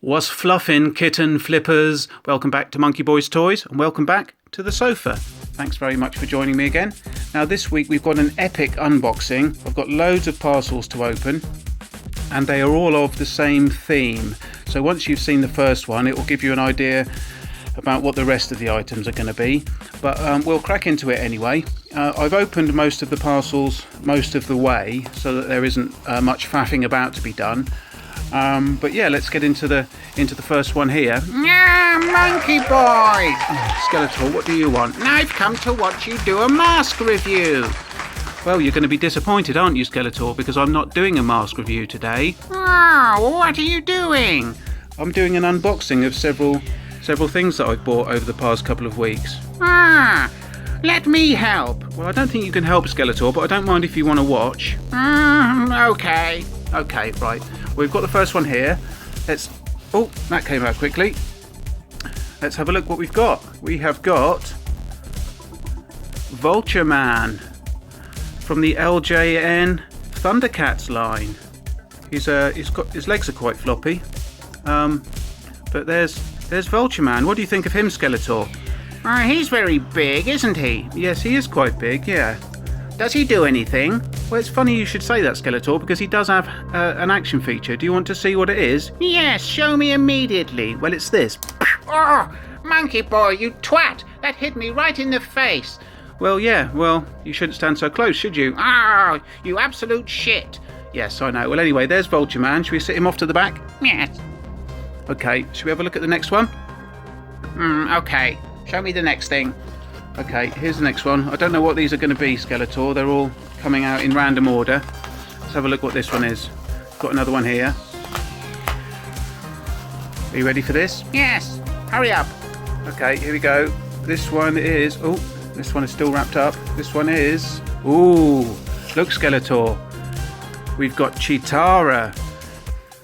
What's fluffin', kitten flippers? Welcome back to Monkey Boys Toys, and welcome back to the sofa. Thanks very much for joining me again. Now this week we've got an epic unboxing. I've got loads of parcels to open, and they are all of the same theme. So once you've seen the first one, it will give you an idea about what the rest of the items are going to be. But we'll crack into it anyway. I've opened most of the parcels most of the way, so that there isn't much faffing about to be done. But yeah, let's get into the first one here. Monkey boy! Skeletor, what do you want? I've come to watch you do a mask review. Well, you're going to be disappointed, aren't you, Skeletor, because I'm not doing a mask review today. Oh, what are you doing? I'm doing an unboxing of several things that I've bought over the past couple of weeks. Let me help. Well, I don't think you can help, Skeletor, but I don't mind if you want to watch. Okay. Okay, right. We've got the first one here. Oh, that came out quickly. Let's have a look what we've got. We have got Vultureman from the LJN Thundercats line. He's got his legs are quite floppy. But there's Vultureman. What do you think of him, Skeletor? He's very big, isn't he? Yes, he is quite big, yeah. Does he do anything? Well, it's funny you should say that, Skeletor, because he does have an action feature. Do you want to see what it is? Yes, show me immediately. Well, it's this. Oh, monkey boy, you twat! That hit me right in the face. Well, yeah, you shouldn't stand so close, should you? Oh, you absolute shit. Yes, I know. Well, anyway, there's Vultureman. Should we sit him off to the back? Yes. Okay, should we have a look at the next one? Okay. Show me the next thing. Okay, here's the next one. I don't know what these are going to be, Skeletor. They're all coming out in random order. Let's have a look what this one is. Got another one here. Are you ready for this? Yes. Hurry up. Okay, here we go. This one is... Oh, this one is still wrapped up. This one is... Ooh, look, Skeletor. We've got Cheetara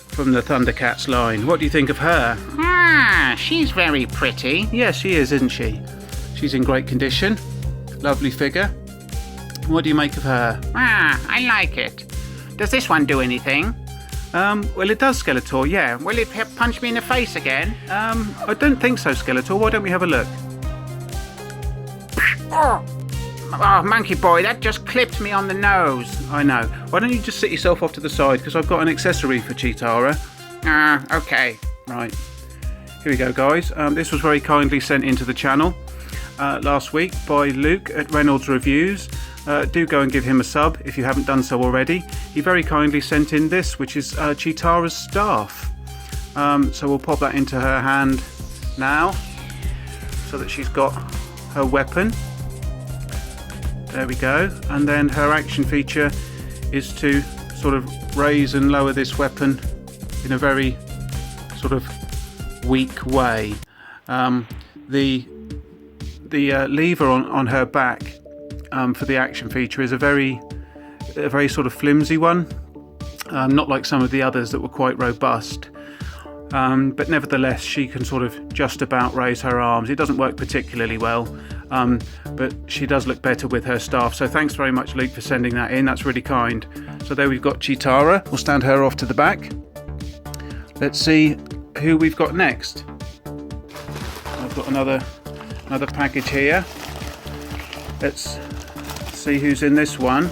from the Thundercats line. What do you think of her? She's very pretty. Yes, she is, isn't she? She's in great condition. Lovely figure. What do you make of her? I like it. Does this one do anything? Well, it does, Skeletor, yeah. Will it punch me in the face again? I don't think so, Skeletor. Why don't we have a look? Oh, monkey boy, that just clipped me on the nose. I know. Why don't you just sit yourself off to the side, because I've got an accessory for Cheetara. Okay. Right. Here we go, guys. This was very kindly sent into the channel last week by Luke at Reynolds Reviews. Do go and give him a sub if you haven't done so already. He very kindly sent in this, which is Cheetara's staff. So we'll pop that into her hand now, so that she's got her weapon. There we go. And then her action feature is to sort of raise and lower this weapon in a very sort of weak way. The lever on her back for the action feature is a very sort of flimsy one, not like some of the others that were quite robust. But nevertheless, she can sort of just about raise her arms. It doesn't work particularly well, but she does look better with her staff. So thanks very much, Luke, for sending that in. That's really kind. So there we've got Cheetara. We'll stand her off to the back. Let's see who we've got next. I've got another package here. Let's see who's in this one.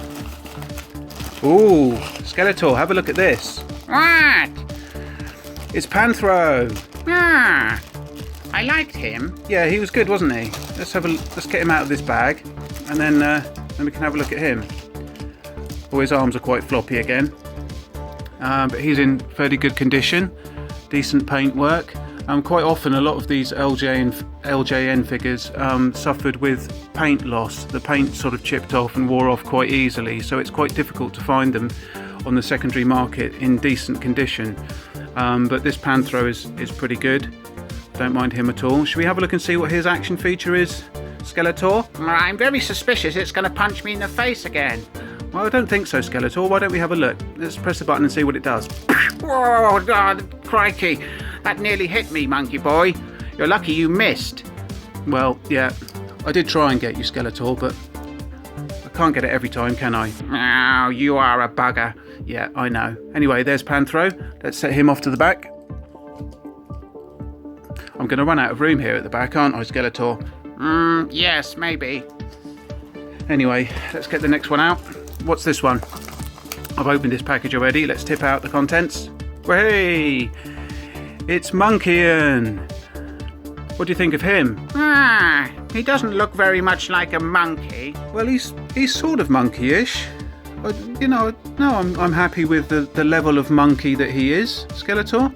Ooh, Skeletor, have a look at this. What? It's Panthro. I liked him. Yeah, he was good, wasn't he? Let's get him out of this bag, and then we can have a look at him. Oh, his arms are quite floppy again, but he's in fairly good condition. Decent paint work. Quite often, a lot of these LJN figures suffered with paint loss. The paint sort of chipped off and wore off quite easily, so it's quite difficult to find them on the secondary market in decent condition. But this Panthro is pretty good. Don't mind him at all. Should we have a look and see what his action feature is, Skeletor? I'm very suspicious it's going to punch me in the face again. Well, I don't think so, Skeletor. Why don't we have a look? Let's press the button and see what it does. Oh, God, crikey. That nearly hit me, monkey boy. You're lucky you missed. Well, yeah. I did try and get you, Skeletor, but I can't get it every time, can I? Oh, you are a bugger. Yeah, I know. Anyway, there's Panthro. Let's set him off to the back. I'm going to run out of room here at the back, aren't I, Skeletor? Yes, maybe. Anyway, let's get the next one out. What's this one? I've opened this package already. Let's tip out the contents. Hey! It's Monkian. What do you think of him? He doesn't look very much like a monkey. Well, he's sort of monkey-ish. But, you know, no, I'm happy with the level of monkey that he is, Skeletor.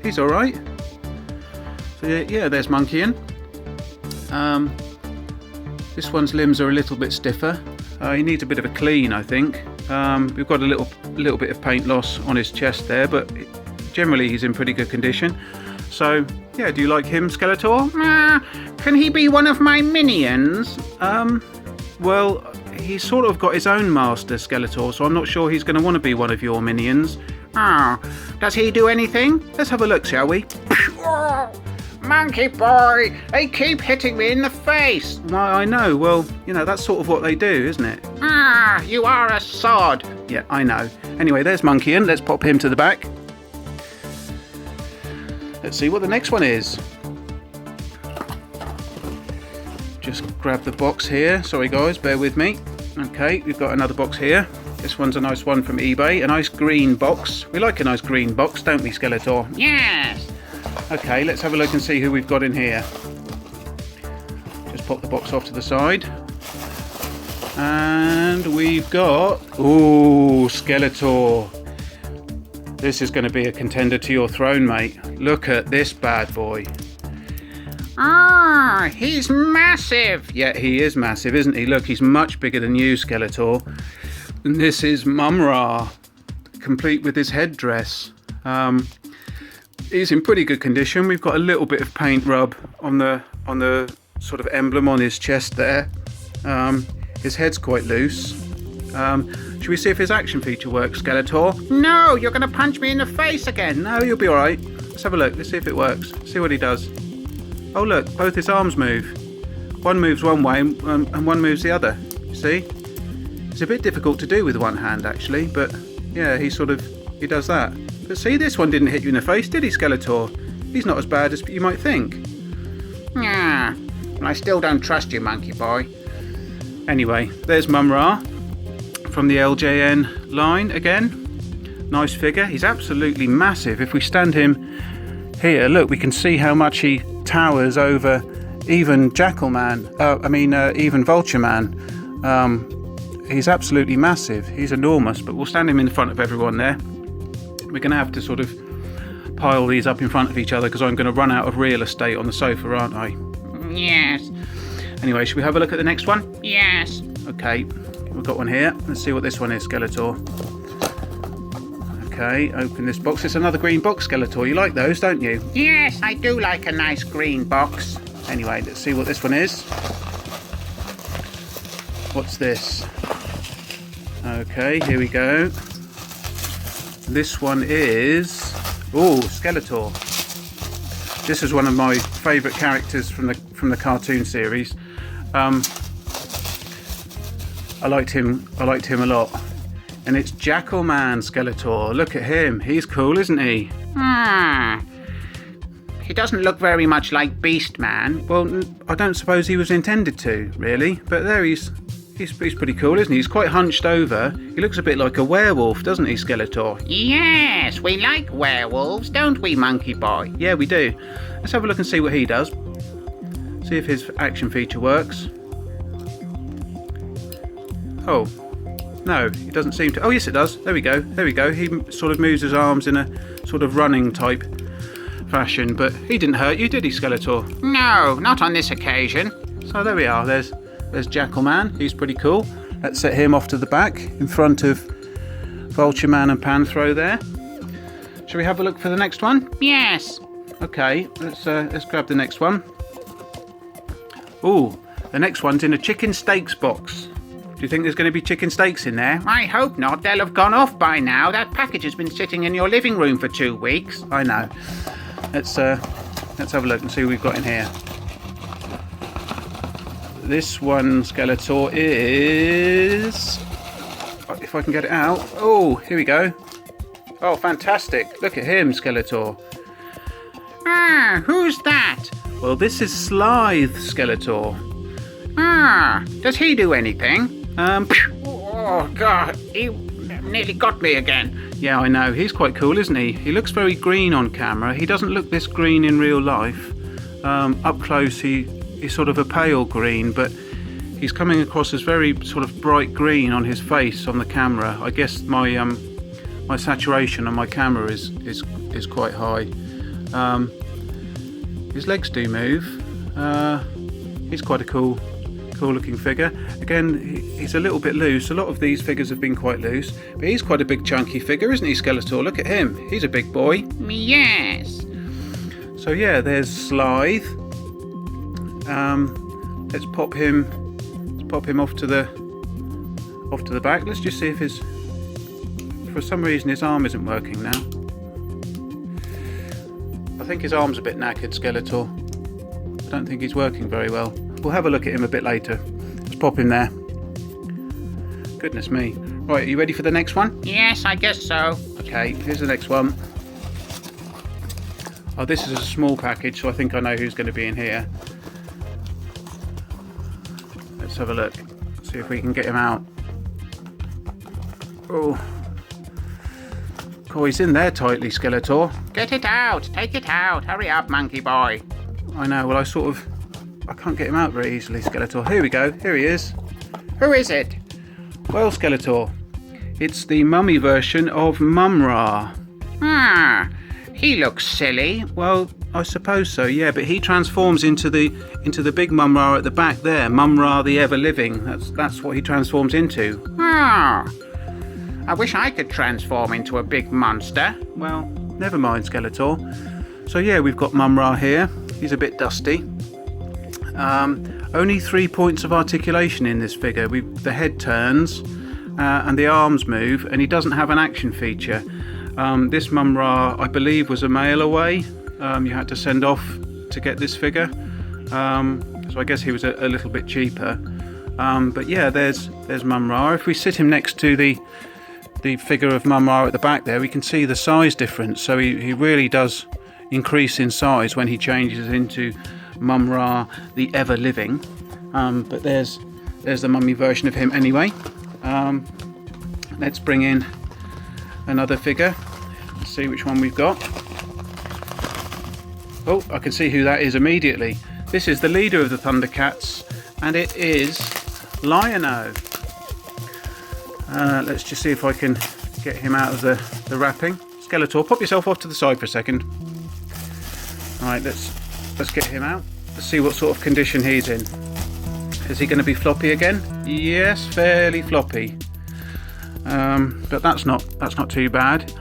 He's all right. So yeah, there's Monkian. This one's limbs are a little bit stiffer. He needs a bit of a clean, I think. We've got a little bit of paint loss on his chest there, but generally he's in pretty good condition. So yeah, do you like him, Skeletor? Can he be one of my minions? Well, he's sort of got his own master, Skeletor, so I'm not sure he's going to want to be one of your minions. Does he do anything? Let's have a look, shall we? Monkey boy, they keep hitting me in the face. Well, I know. Well, you know, that's sort of what they do, isn't it? You are a sod. Yeah, I know. Anyway, there's Monkian. Let's pop him to the back. Let's see what the next one is. Just grab the box here. Sorry guys, bear with me. Okay, we've got another box here. This one's a nice one from eBay. A nice green box. We like a nice green box, don't we, Skeletor? Yes. Okay, let's have a look and see who we've got in here. Just pop the box off to the side. And we've got... Ooh, Skeletor. This is going to be a contender to your throne, mate. Look at this bad boy. He's massive. Yeah, he is massive, isn't he? Look, he's much bigger than you, Skeletor. And this is Mumm-Ra, complete with his headdress. He's in pretty good condition. We've got a little bit of paint rub on the sort of emblem on his chest there. His head's quite loose. Should we see if his action feature works, Skeletor? No, you're going to punch me in the face again. No, you'll be all right. Let's have a look. Let's see if it works. See what he does. Oh, look, both his arms move. One moves one way and one moves the other. You see? It's a bit difficult to do with one hand, actually, but yeah, he does that. But see, this one didn't hit you in the face, did he, Skeletor? He's not as bad as you might think. I still don't trust you, monkey boy. Anyway, there's Mumm-Ra from the LJN line again. Nice figure. He's absolutely massive. If we stand him here, look, we can see how much he towers over even Jackalman. Even Vultureman. He's absolutely massive. He's enormous, but we'll stand him in front of everyone there. We're going to have to sort of pile these up in front of each other because I'm going to run out of real estate on the sofa, aren't I? Yes. Anyway, should we have a look at the next one? Yes. Okay, we've got one here. Let's see what this one is, Skeletor. Okay, open this box. It's another green box, Skeletor. You like those, don't you? Yes, I do like a nice green box. Anyway, let's see what this one is. What's this? Okay, here we go. This one is... Oh, Skeletor. This is one of my favourite characters from the cartoon series. I liked him a lot. And it's Jackalman, Skeletor. Look at him. He's cool, isn't he? He doesn't look very much like Beastman. Well, I don't suppose he was intended to, really. But there he's pretty cool, isn't he? He's quite hunched over. He looks a bit like a werewolf, doesn't he, Skeletor? Yes, we like werewolves, don't we, monkey boy? Yeah, we do. Let's have a look and see what he does. See if his action feature works. Oh, no, he doesn't seem to. Oh, yes, it does. There we go. There we go. He sort of moves his arms in a sort of running type fashion, but he didn't hurt you, did he, Skeletor? No, not on this occasion. So there we are. There's Jackalman. He's pretty cool. Let's set him off to the back in front of Vultureman and Panthro there. Shall we have a look for the next one? Yes. Okay, let's grab the next one. Ooh, the next one's in a chicken steaks box. Do you think there's going to be chicken steaks in there? I hope not. They'll have gone off by now. That package has been sitting in your living room for 2 weeks. I know. Let's have a look and see what we've got in here. This one, Skeletor, is... If I can get it out. Oh, here we go. Oh, fantastic. Look at him, Skeletor. Who's that? Well, this is Slithe, Skeletor. Does he do anything? Um, Oh, God, he nearly got me again. yeah, I know. He's quite cool, isn't he? He looks very green on camera. He doesn't look this green in real life. Up close, he's sort of a pale green, but he's coming across as very sort of bright green on his face on the camera. I guess my saturation on my camera is quite high. His legs do move. He's quite a cool looking figure. Again, he's a little bit loose. A lot of these figures have been quite loose, but he's quite a big chunky figure, isn't he, Skeletor? Look at him. He's a big boy. Yes. So yeah, there's Slithe. Let's pop him off to the back. Let's just see if for some reason his arm isn't working now. I think his arm's a bit knackered, Skeletor. I don't think he's working very well. We'll have a look at him a bit later. Let's pop him there. Goodness me. Right, are you ready for the next one? Yes, I guess so. Okay, here's the next one. Oh, this is a small package, so I think I know who's going to be in here. Let's have a look. See if we can get him out. Oh, he's in there tightly, Skeletor. Get it out. Take it out. Hurry up, monkey boy. I know, well I can't get him out very easily, Skeletor. Here we go, here he is. Who is it? Well, Skeletor, it's the mummy version of Mumm-Ra. He looks silly. Well, I suppose so, yeah, but he transforms into the big Mumm-Ra at the back there, Mumm-Ra the ever-living. That's what he transforms into. I wish I could transform into a big monster. Well, never mind, Skeletor. So yeah, we've got Mumm-Ra here. He's a bit dusty. Only 3 points of articulation in this figure. The head turns and the arms move, and he doesn't have an action feature. This Mumm-Ra, I believe, was a mail away. You had to send off to get this figure. So I guess he was a little bit cheaper. But yeah, there's Mumm-Ra. If we sit him next to the figure of Mumm-Ra at the back there, we can see the size difference. So he really does increase in size when he changes into Mumm-Ra the ever-living. But there's the mummy version of him anyway. Let's bring in another figure. Let's see which one we've got. Oh, I can see who that is immediately. This is the leader of the Thundercats, and it is Lion-O. Let's just see if I can get him out of the wrapping. Skeletor, pop yourself off to the side for a second. Alright, let's get him out. Let's see what sort of condition he's in. Is he going to be floppy again? Yes, fairly floppy. But that's not too bad.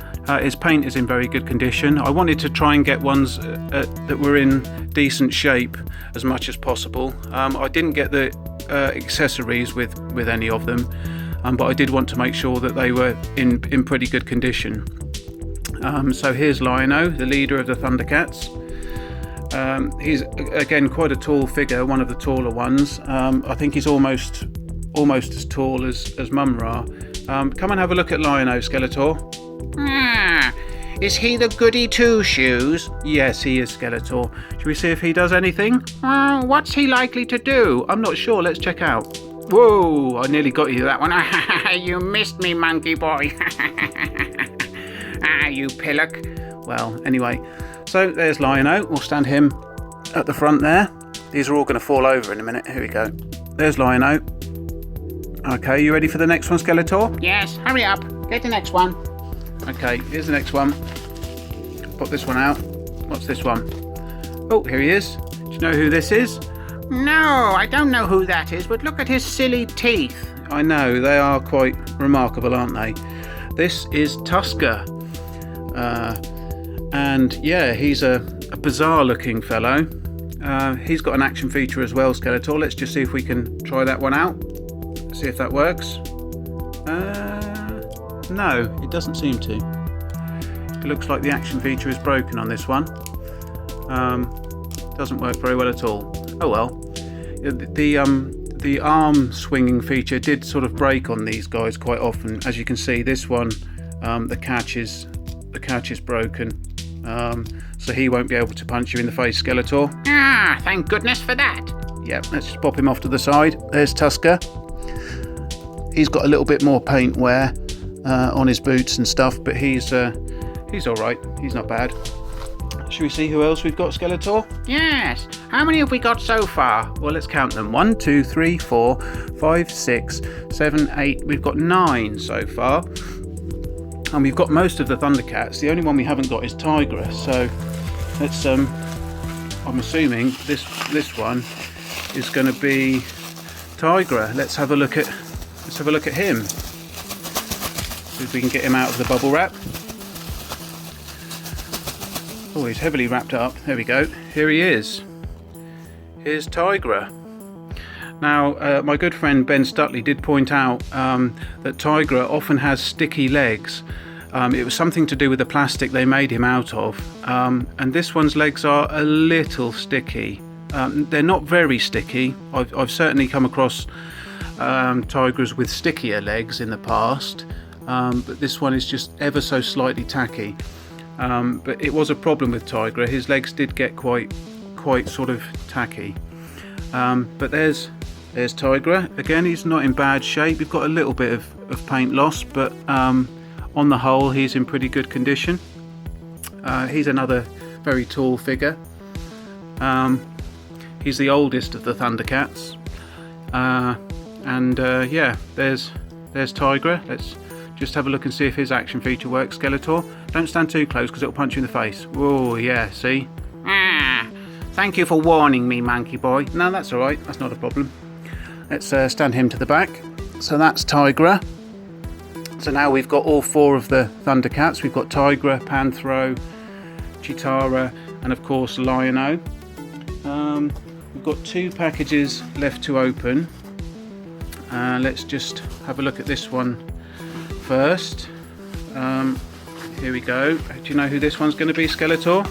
His paint is in very good condition. I wanted to try and get ones that were in decent shape as much as possible. I didn't get the accessories with any of them, but I did want to make sure that they were in pretty good condition. So here's Lion-O, the leader of the Thundercats. He's again quite a tall figure, one of the taller ones. I think he's almost as tall as Mumm-Ra. Come and have a look at Lion-O, Skeletor. Is he the goody two-shoes? Yes, he is, Skeletor. Should we see if he does anything? What's he likely to do? I'm not sure. Let's check out. Whoa! I nearly got you that one. You missed me, monkey boy. You pillock. Well, anyway. So there's Lion-O. We'll stand him at the front there. These are all going to fall over in a minute. Here we go. There's Lion-O. Okay, you ready for the next one, Skeletor? Yes, hurry up. Get the next one. Okay, here's the next one. Pop this one out. What's this one? Oh, here he is. Do you know who this is? No, I don't know who that is, but look at his silly teeth. I know, they are quite remarkable, aren't they? This is Tuska. And yeah, he's a bizarre looking fellow. He's got an action feature as well, Skeletor. Let's just see if we can try that one out. See if that works. No, it doesn't seem to. It looks like the action feature is broken on this one. Doesn't work very well at all. Oh well. The arm swinging feature did sort of break on these guys quite often. As you can see, this one, the catch is broken. so he won't be able to punch you in the face, Skeletor. Ah, thank goodness for that. Yep, let's just pop him off to the side. There's Tuska. He's got a little bit more paint wear on his boots and stuff, but he's all right. He's not bad. Should we see who else we've got, Skeletor? Yes. How many have we got so far? Well, let's count them. 1, 2, 3, 4, 5, 6, 7, 8. We've got 9 so far. And we've got most of the Thundercats. The only one we haven't got is Tygra. So let's I'm assuming this one is going to be Tygra. Let's have a look at him. See if we can get him out of the bubble wrap. Oh, he's heavily wrapped up. There we go. Here he is. Here's Tygra. Now, my good friend Ben Stutley did point out that Tygra often has sticky legs. It was something to do with the plastic they made him out of. And this one's legs are a little sticky. They're not very sticky. I've certainly come across Tigras with stickier legs in the past. But this one is just ever so slightly tacky. But it was a problem with Tygra. His legs did get quite sort of tacky. But there's Tygra. Again, he's not in bad shape. We've got a little bit of paint loss, but on the whole, he's in pretty good condition. He's another very tall figure. He's the oldest of the Thundercats. Yeah, there's Tygra. Let's just have a look and see if his action feature works, Skeletor. Don't stand too close because it'll punch you in the face. Oh, yeah, see? Ah, thank you for warning me, Monkey Boy. No, that's all right. That's not a problem. Let's stand him to the back. So that's Tygra. So now we've got all 4 of the Thundercats. We've got Tygra, Panthro, Cheetara, and of course Lion-O. We've got 2 packages left to open. Let's just have a look at this one first. Here we go. Do you know who this one's going to be, Skeletor?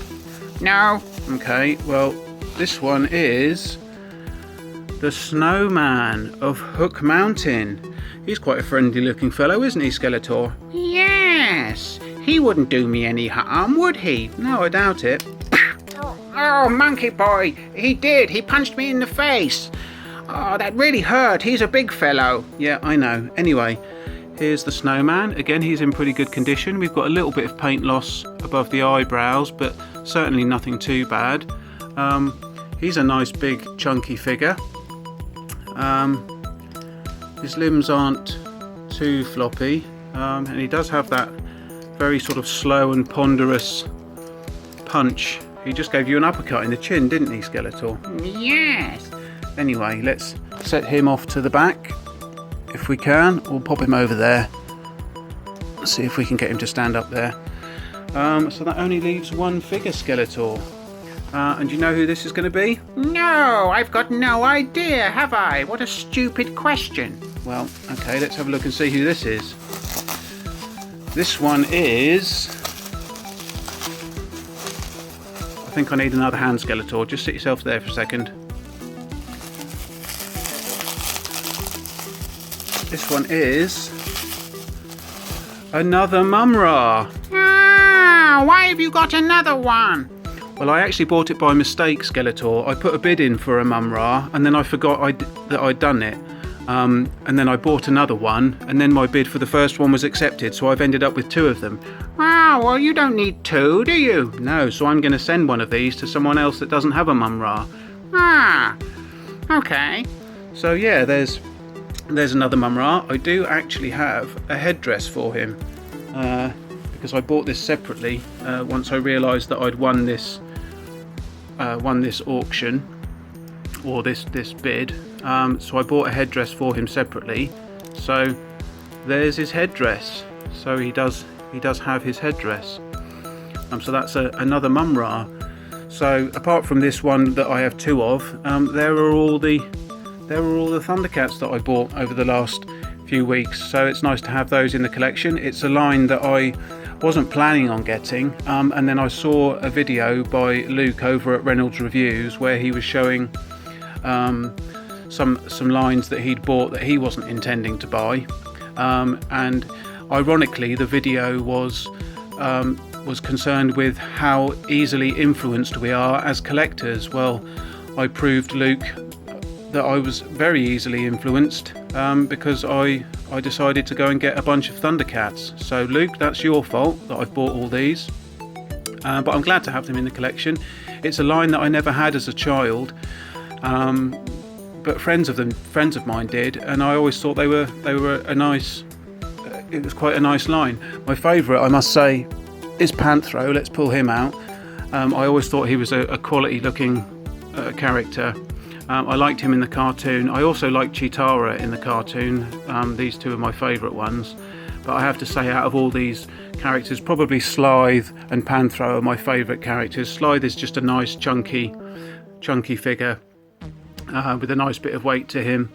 No. Okay, well, this one is the Snowman of Hook Mountain. He's quite a friendly looking fellow, isn't he, Skeletor? Yes. He wouldn't do me any harm, would he? No, I doubt it. Oh, Monkey Boy. He did. He punched me in the face. Oh, that really hurt. He's a big fellow. Yeah, I know. Anyway, here's the Snowman. Again, he's in pretty good condition. We've got a little bit of paint loss above the eyebrows, but certainly nothing too bad. He's a nice big chunky figure. His limbs aren't too floppy, and he does have that very sort of slow and ponderous punch. He just gave you an uppercut in the chin, didn't he, Skeletor? Yes. Anyway, let's set him off to the back. If we can, we'll pop him over there. Let's see if we can get him to stand up there. So that only leaves 1 figure, Skeletor. And do you know who this is going to be? No, I've got no idea, have I? What a stupid question. Well, okay, let's have a look and see who this is. This one is... I think I need another hand, Skeletor. Just sit yourself there for a second. This one is... another Mumm-Ra. Ah, why have you got another one? Well, I actually bought it by mistake, Skeletor. I put a bid in for a Mumm-Ra, and then I forgot that I'd done it. And then I bought another one, and then my bid for the first one was accepted, so I've ended up with 2 of them. Ah, well, you don't need 2, do you? No, so I'm going to send one of these to someone else that doesn't have a Mumm-Ra. Ah, okay. So yeah, there's another Mumm-Ra. I do actually have a headdress for him, because I bought this separately once I realised that I'd won this auction, or this bid. So I bought a headdress for him separately. So there's his headdress. So he does have his headdress. So that's another Mumm-Ra. So apart from this one that I have 2 of, there are all the Thundercats that I bought over the last few weeks. So it's nice to have those in the collection. It's a line that I wasn't planning on getting, and then I saw a video by Luke over at Reynolds Reviews where he was showing some lines that he'd bought that he wasn't intending to buy, and ironically the video was was concerned with how easily influenced we are as collectors. Well, I proved Luke that I was very easily influenced because I decided to go and get a bunch of Thundercats. So Luke, that's your fault that I've bought all these. But I'm glad to have them in the collection. It's a line that I never had as a child, but friends of mine did, and I always thought they were a nice. It was quite a nice line. My favourite, I must say, is Panthro. Let's pull him out. I always thought he was a quality-looking character. I liked him in the cartoon. I also liked Cheetara in the cartoon. These two are my favourite ones. But I have to say, out of all these characters, probably Slithe and Panthro are my favourite characters. Slithe is just a nice chunky figure with a nice bit of weight to him,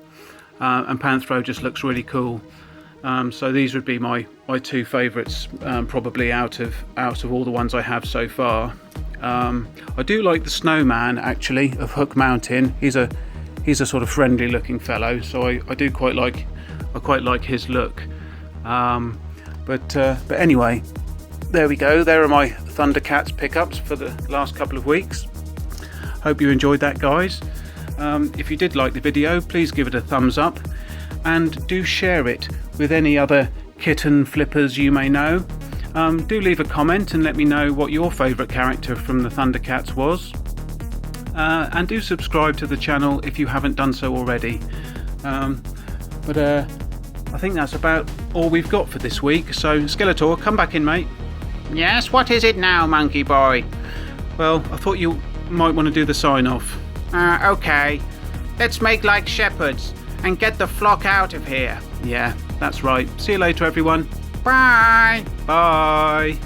and Panthro just looks really cool. So these would be my two favourites, probably out of all the ones I have so far. I do like the Snowman, actually, of Hook Mountain. He's a sort of friendly looking fellow, so I do quite like his look. But anyway, there we go. There are my Thundercats pickups for the last couple of weeks. Hope you enjoyed that, guys. If you did like the video, please give it a thumbs up and do share it with any other kitten flippers you may know. Do leave a comment and let me know what your favourite character from the Thundercats was. And do subscribe to the channel if you haven't done so already. But I think that's about all we've got for this week. So Skeletor, come back in, mate. Yes, what is it now, monkey boy? Well, I thought you might want to do the sign off. Okay. Let's make like shepherds and get the flock out of here. Yeah, that's right. See you later, everyone. Bye. Bye.